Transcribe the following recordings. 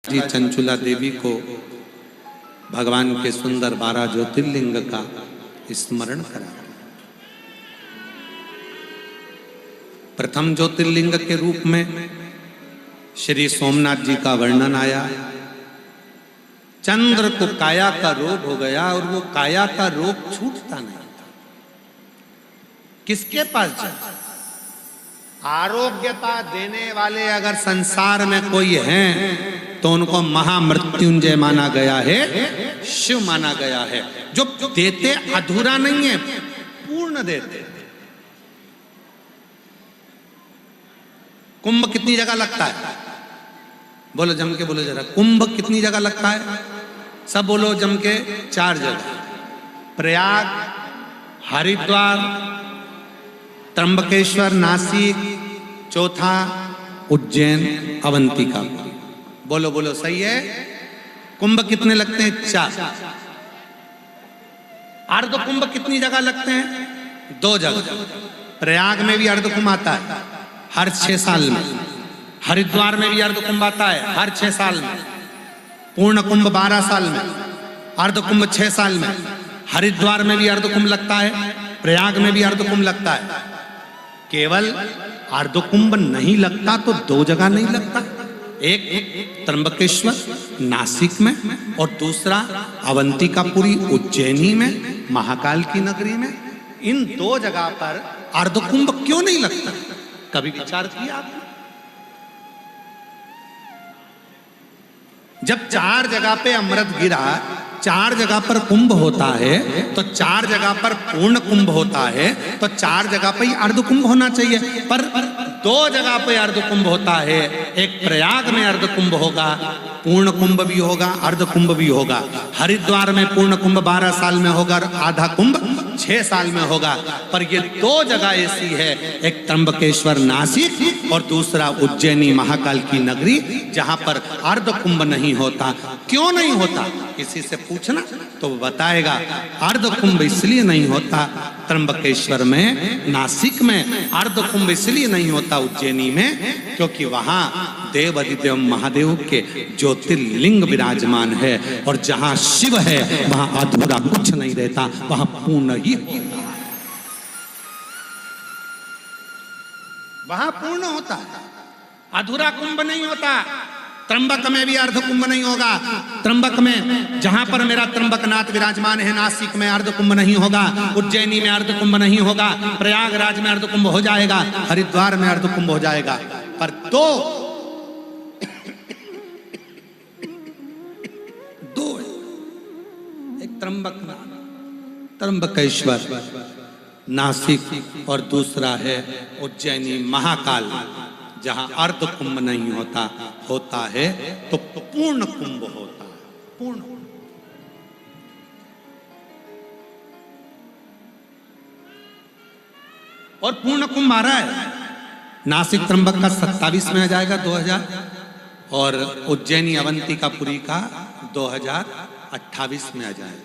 जी चंचुला देवी को भगवान के सुंदर 12 ज्योतिर्लिंग का स्मरण करा। प्रथम ज्योतिर्लिंग के रूप में श्री सोमनाथ जी का वर्णन आया। चंद्र को काया का रोग हो गया और वो काया का रोग छूटता नहीं था। किसके पास जाए? आरोग्यता देने वाले अगर संसार में कोई हैं तो उनको महामृत्युंजय माना गया है, शिव माना गया है। जो देते अधूरा नहीं है, पूर्ण देते। कुंभ कितनी जगह लगता है? बोलो जम के बोलो जरा, कुंभ कितनी जगह लगता है? सब बोलो जम के। 4 जगह, प्रयाग, हरिद्वार, त्र्यंबकेश्वर, नासिक, चौथा उज्जैन, अवंतिका। बोलो बोलो, सही है। कुंभ कितने लगते हैं? 4। अर्ध कुंभ कितनी जगह लगते हैं? 2 जगह। प्रयाग में भी अर्ध कुंभ आता है हर 6 साल में। हरिद्वार में भी अर्ध कुंभ आता है हर 6 साल में। पूर्ण कुंभ 12 साल में, अर्ध कुंभ 6 साल में। हरिद्वार में भी अर्ध कुंभ लगता है, प्रयाग में भी अर्ध कुंभ लगता है। केवल अर्ध कुंभ नहीं लगता तो 2 जगह नहीं लगता। एक त्र्यंबकेश्वर नासिक में और दूसरा अवंतिकापुरी उज्जैनी में, महाकाल की नगरी में। इन 2 जगह पर अर्ध कुंभ क्यों नहीं लगता? कभी विचार किया आपने? जब 4 जगह पे अमृत गिरा, 4 जगह पर कुंभ होता है तो 4 जगह पर पूर्ण कुंभ होता है, तो 4 जगह पर ही अर्ध कुंभ होना चाहिए। पर 2 जगह पे अर्ध कुंभ होता है। एक प्रयाग में अर्ध कुंभ होगा, पूर्ण कुंभ भी होगा, अर्ध कुंभ भी होगा। हरिद्वार में पूर्ण कुंभ 12 साल में होगा, आधा कुंभ 6 साल में होगा। पर ये 2 जगह ऐसी है, एक त्र्यंबकेश्वर नासिक और दूसरा उज्जैनी महाकाल की नगरी, जहां पर अर्ध कुंभ नहीं होता। क्यों नहीं होता? किसी से पूछना तो वो बताएगा। अर्ध कुंभ इसलिए नहीं होता त्र्यंबकेश्वर में, नासिक में। अर्ध कुंभ इसलिए नहीं होता उज्जैनी में क्योंकि वहां देव अधिदेव महादेव के ज्योतिर्लिंग विराजमान है। और जहां शिव है वहां अधूरा कुछ नहीं रहता, वहां पूर्ण ही होता है। वहां पूर्ण होता है, अधूरा कुंभ नहीं होता। त्र्यंबक में भी अर्ध कुंभ नहीं होगा। त्र्यंबक में जहां पर मेरा त्र्यंबकनाथ विराजमान है, नासिक में अर्ध कुंभ नहीं होगा, उज्जैनी में अर्ध कुंभ नहीं होगा, प्रयागराज में अर्ध कुंभ हो जाएगा, हरिद्वार में अर्ध कुंभ हो जाएगा। पर 2 एक त्र्यंबकेश्वर नासिक और दूसरा है उज्जैनी महाकाल, जहां अर्ध कुंभ नहीं होता, होता है तो पूर्ण कुंभ होता है। पूर्ण और पूर्ण कुंभ आ रहा है। नासिक त्र्यंबक का 27 में आ जाएगा 2000, और उज्जैनी अवंतिकापुरी का 2028 में आ जाएगा।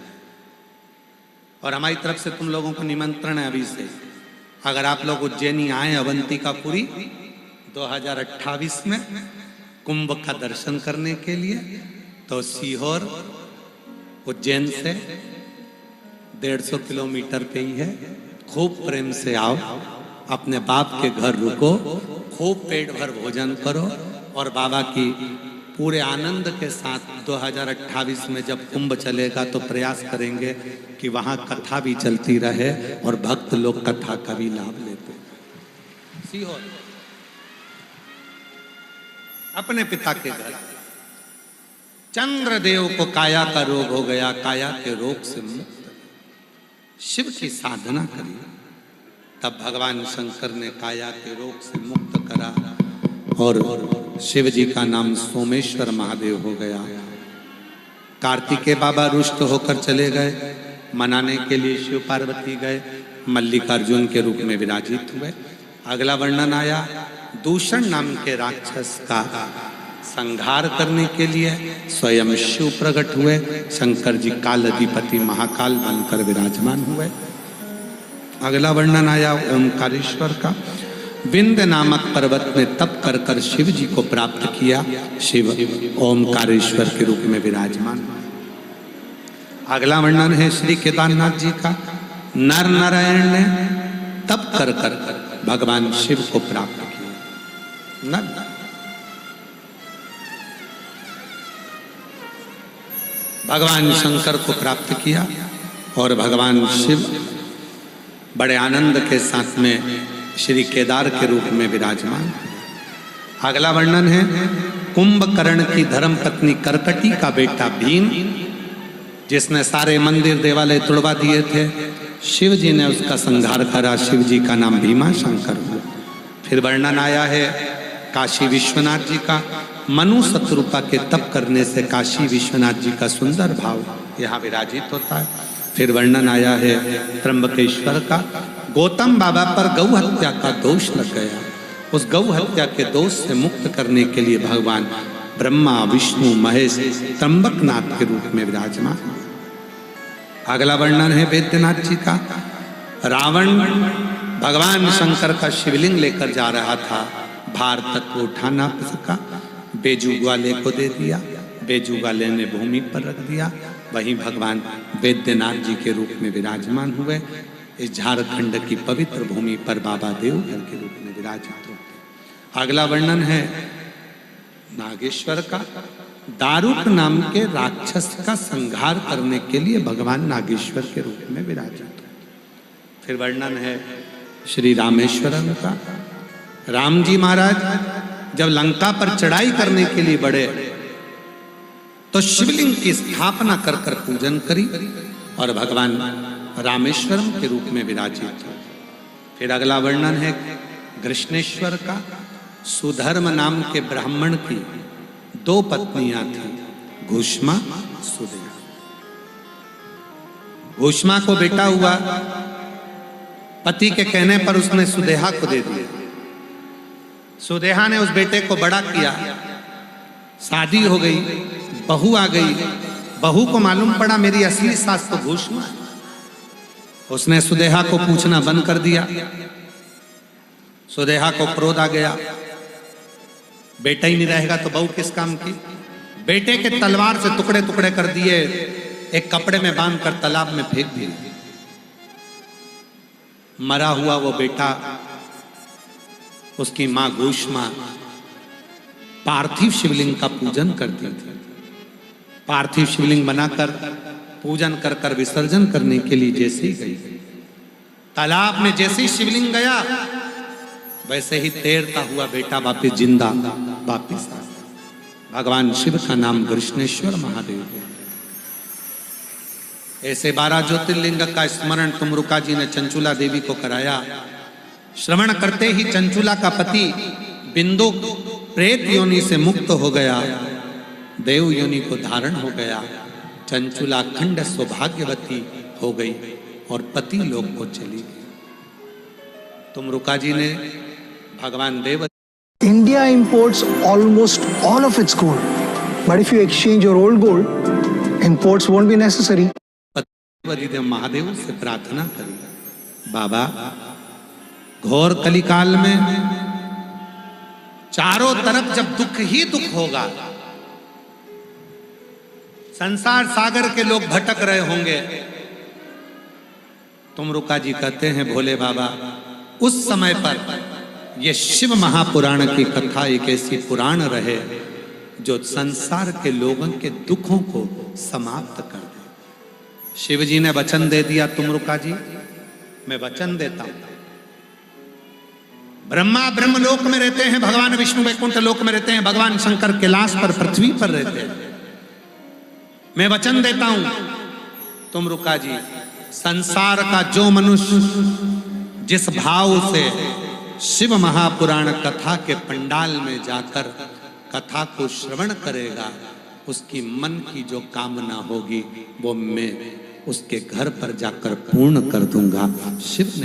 और हमारी तरफ से तुम लोगों को निमंत्रण है अभी से, अगर आप लोग उज्जैनी आए अवंतिकापुरी 2028 में कुंभ का दर्शन करने के लिए, तो सीहोर उज्जैन से 150 किलोमीटर पे ही है। खूब प्रेम से आओ, अपने बाप के घर रुको, खूब पेट भर भोजन करो और बाबा की पूरे आनंद के साथ 2028 में जब कुंभ चलेगा तो प्रयास करेंगे कि वहां कथा भी चलती रहे और भक्त लोग कथा का भी लाभ लेते। सीहोर अपने पिता के घर। चंद्रदेव को काया का रोग हो गया, काया के रोग से मुक्त। शिव की साधना करी, तब भगवान शंकर ने काया के रोग से मुक्त करा और शिव जी का नाम सोमेश्वर महादेव हो गया। कार्तिकेय बाबा रुष्ट होकर चले गए, मनाने के लिए शिव पार्वती गए, मल्लिकार्जुन के रूप में विराजित हुए। अगला वर्णन आया, दूषण नाम के राक्षस का संहार करने के लिए स्वयं शिव प्रकट हुए। शंकर जी काल अधिपति महाकाल बनकर विराजमान हुए। अगला वर्णन आया ओंकारेश्वर का। विंध्य नामक पर्वत में तप कर कर शिव जी को प्राप्त किया। शिव ओमकारेश्वर के रूप में विराजमान। अगला वर्णन है श्री केदारनाथ जी का। नर नारायण ने तप कर कर भगवान शिव को प्राप्त किया। नर भगवान शंकर को प्राप्त किया और भगवान शिव बड़े आनंद के साथ में श्री केदार के रूप में विराजमान। अगला वर्णन है कुंभकर्ण की धर्म पत्नी करकटी का बेटा भीम, जिसने सारे मंदिर देवालय तोड़वा दिए थे। शिव जी ने उसका संहार करा। शिव जी का नाम भीमा शंकर हुआ। फिर वर्णन आया है काशी विश्वनाथ जी का। मनु शत्रुपा के तप करने से काशी विश्वनाथ जी का सुंदर भाव यहाँ विराजित होता है। फिर वर्णन आया है त्र्यंबकेश्वर का। गौतम बाबा पर गौ हत्या का दोष लग गया। उस गौ हत्या के दोष से मुक्त करने के लिए भगवान ब्रह्मा विष्णु महेश त्र्यंबकनाथ के रूप में विराजमान। अगला वर्णन है वैद्यनाथ जी का। रावण भगवान शंकर का शिवलिंग लेकर जा रहा था। भार तक वो उठा ना सका। बेजू ग्वाले को दे दिया। बेजू ग्वाले ने भूमि पर रख दिया। वहीं भगवान वैद्यनाथ जी के रूप में विराजमान हुए। इस झारखंड की पवित्र भूमि पर बाबा देवघर के रूप में विराजित होते। अगला वर्णन है नागेश्वर का। दारुक नाम के राक्षस का संहार करने के लिए भगवान नागेश्वर के रूप में विराजित होते। फिर वर्णन है श्री रामेश्वरम का। राम जी महाराज जब लंका पर चढ़ाई करने के लिए बढ़े तो शिवलिंग की स्थापना कर कर पूजन करी और भगवान रामेश्वरम के रूप में विराजित हो। फिर अगला वर्णन है कृष्णेश्वर का। सुधर्म नाम के ब्राह्मण की 2 पत्नियां थी, घुष्मा सुदेहा। घुष्मा को बेटा हुआ। पति के कहने पर उसने सुदेहा को दे दिया। सुदेहा ने उस बेटे को बड़ा किया। शादी हो गई, बहू आ गई। बहू को मालूम पड़ा मेरी असली सास तो घुष्मा है। उसने सुदेहा को पूछना बंद कर दिया। सुदेहा को क्रोध आ गया। बेटा ही नहीं रहेगा तो बहू किस काम की। बेटे के तलवार से टुकड़े टुकड़े कर दिए। एक कपड़े में बांधकर तालाब में फेंक दिया। मरा हुआ वो बेटा, उसकी मां घुष्मा पार्थिव शिवलिंग का पूजन करती थी। पार्थिव शिवलिंग बनाकर पूजन कर कर विसर्जन करने के लिए जैसे ही गई, तालाब में जैसे ही शिवलिंग गया वैसे ही तैरता हुआ बेटा वापिस जिंदा वापिस आ गया। भगवान शिव का नाम कृष्णेश्वर महादेव है। ऐसे 12 ज्योतिर्लिंग का स्मरण तुमरुका जी ने चंचुला देवी को कराया। श्रवण करते ही चंचुला का पति बिंदु प्रेत योनि से मुक्त हो गया, देव योनि को धारण हो गया। चंचुला अखंड सौभाग्यवती हो गई और पति लोक को चली गई। तुमरुका जी ने भगवान देव। India imports almost all of its gold, but if you exchange your old gold, imports won't be necessary. देव महादेव से प्रार्थना करी, बाबा घोर कलिकाल में चारों तरफ जब दुख ही दुख होगा, संसार सागर के लोग भटक रहे होंगे, तुमरुका जी कहते हैं भोले बाबा उस समय पर यह शिव महापुराण की कथा एक ऐसी पुराण रहे जो संसार के लोगों के दुखों को समाप्त कर दे। शिव जी ने वचन दे दिया, तुमरुका जी मैं वचन देता हूं। ब्रह्मा ब्रह्मलोक में रहते हैं, भगवान विष्णु वैकुंठ लोक में रहते हैं, भगवान शंकर कैलाश पर पृथ्वी पर रहते हैं। मैं वचन देता हूं तुमरुका जी, संसार का जो मनुष्य जिस भाव से शिव महापुराण कथा के पंडाल में जाकर कथा को श्रवण करेगा, उसकी मन की जो कामना होगी वो मैं उसके घर पर जाकर पूर्ण कर दूंगा। शिव ने